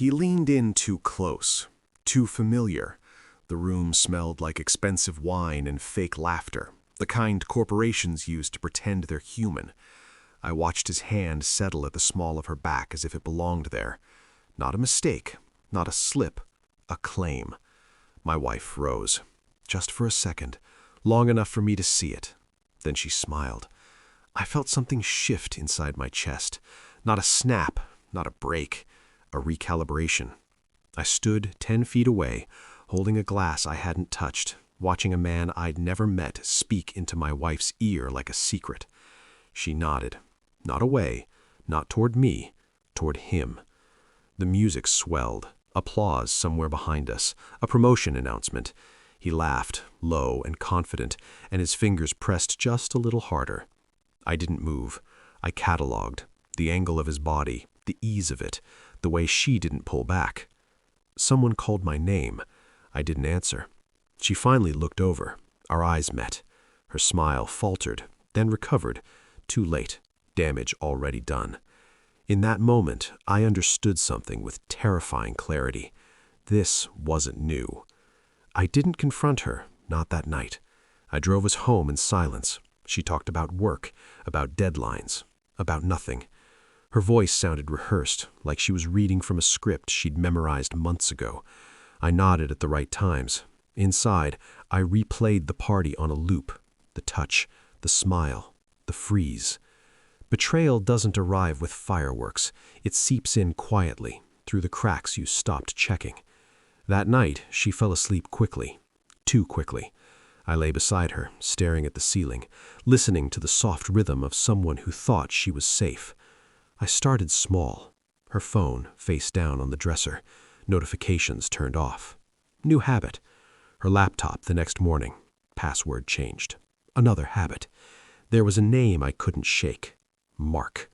He leaned in too close, too familiar. The room smelled like expensive wine and fake laughter, the kind corporations use to pretend they're human. I watched his hand settle at the small of her back as if it belonged there. Not a mistake, not a slip, a claim. My wife rose, just for a second, long enough for me to see it. Then she smiled. I felt something shift inside my chest. Not a snap, not a break, a recalibration. I stood 10 feet away, holding a glass I hadn't touched, watching a man I'd never met speak into my wife's ear like a secret. She nodded. Not away, not toward me, toward him. The music swelled, applause somewhere behind us, a promotion announcement. He laughed, low and confident, and his fingers pressed just a little harder. I didn't move. I catalogued. The angle of his body, the ease of it, the way she didn't pull back. Someone called my name. I didn't answer. She finally looked over. Our eyes met. Her smile faltered, then recovered. Too late. Damage already done. In that moment, I understood something with terrifying clarity. This wasn't new. I didn't confront her, not that night. I drove us home in silence. She talked about work, about deadlines, about nothing. Her voice sounded rehearsed, like she was reading from a script she'd memorized months ago. I nodded at the right times. Inside, I replayed the party on a loop. The touch, the smile, the freeze. Betrayal doesn't arrive with fireworks. It seeps in quietly, through the cracks you stopped checking. That night, she fell asleep quickly. Too quickly. I lay beside her, staring at the ceiling, listening to the soft rhythm of someone who thought she was safe. I started small. Her phone face down on the dresser. Notifications turned off. New habit. Her laptop the next morning. Password changed. Another habit. There was a name I couldn't shake. Mark.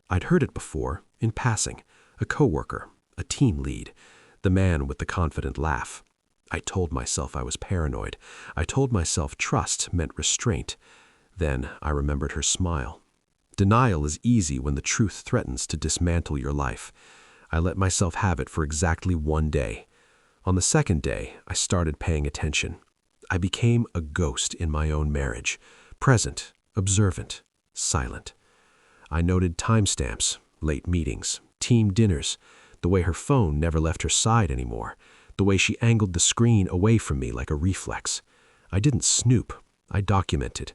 I'd heard it before, in passing. A coworker, a team lead, the man with the confident laugh. I told myself I was paranoid. I told myself trust meant restraint. Then I remembered her smile. Denial is easy when the truth threatens to dismantle your life. I let myself have it for exactly 1 day. On the second day, I started paying attention. I became a ghost in my own marriage, present, observant, silent. I noted timestamps, late meetings, team dinners, the way her phone never left her side anymore, the way she angled the screen away from me like a reflex. I didn't snoop. I documented.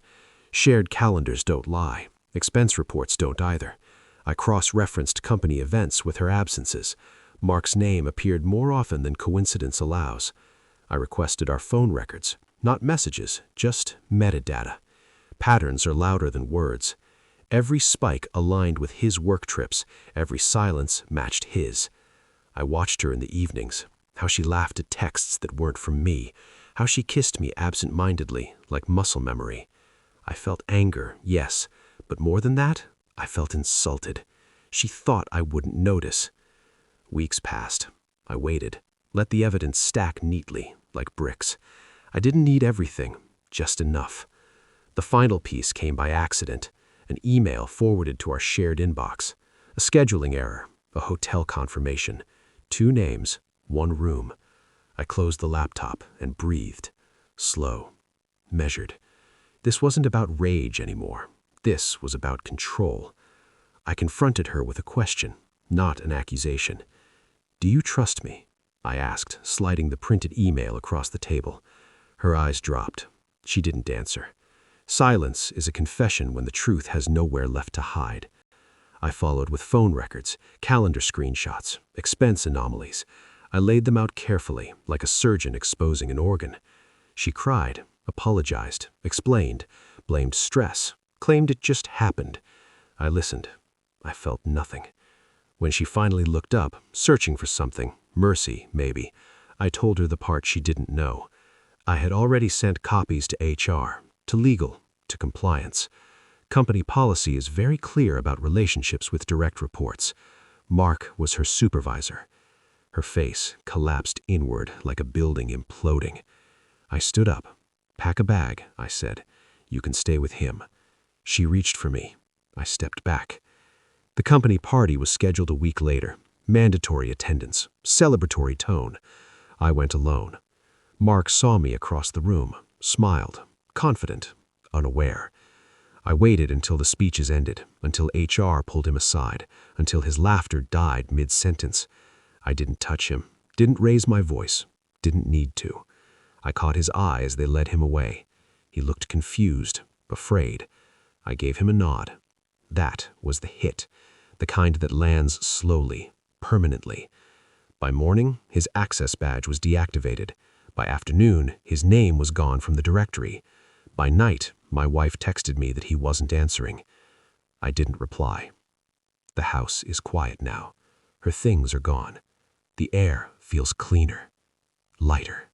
Shared calendars don't lie. Expense reports don't either. I cross-referenced company events with her absences. Mark's name appeared more often than coincidence allows. I requested our phone records, not messages, just metadata. Patterns are louder than words. Every spike aligned with his work trips. Every silence matched his. I watched her in the evenings, how she laughed at texts that weren't from me, how she kissed me absent-mindedly, like muscle memory. I felt anger, yes, but more than that, I felt insulted. She thought I wouldn't notice. Weeks passed. I waited, let the evidence stack neatly, like bricks. I didn't need everything, just enough. The final piece came by accident, an email forwarded to our shared inbox, a scheduling error, a hotel confirmation, 2 names, 1 room. I closed the laptop and breathed, slow, measured. This wasn't about rage anymore. This was about control. I confronted her with a question, not an accusation. "Do you trust me?" I asked, sliding the printed email across the table. Her eyes dropped. She didn't answer. Silence is a confession when the truth has nowhere left to hide. I followed with phone records, calendar screenshots, expense anomalies. I laid them out carefully, like a surgeon exposing an organ. She cried, apologized, explained, blamed stress, claimed it just happened. I listened. I felt nothing. When she finally looked up, searching for something, mercy, maybe, I told her the part she didn't know. I had already sent copies to HR, to legal, to compliance. Company policy is very clear about relationships with direct reports. Mark was her supervisor. Her face collapsed inward like a building imploding. I stood up. "Pack a bag," I said. "You can stay with him." She reached for me. I stepped back. The company party was scheduled a week later. Mandatory attendance, celebratory tone. I went alone. Mark saw me across the room, smiled, confident, unaware. I waited until the speeches ended, until HR pulled him aside, until his laughter died mid-sentence. I didn't touch him, didn't raise my voice, didn't need to. I caught his eye as they led him away. He looked confused, afraid. I gave him a nod. That was the hit, the kind that lands slowly, permanently. By morning, his access badge was deactivated. By afternoon, his name was gone from the directory. By night, my wife texted me that he wasn't answering. I didn't reply. The house is quiet now. Her things are gone. The air feels cleaner, lighter.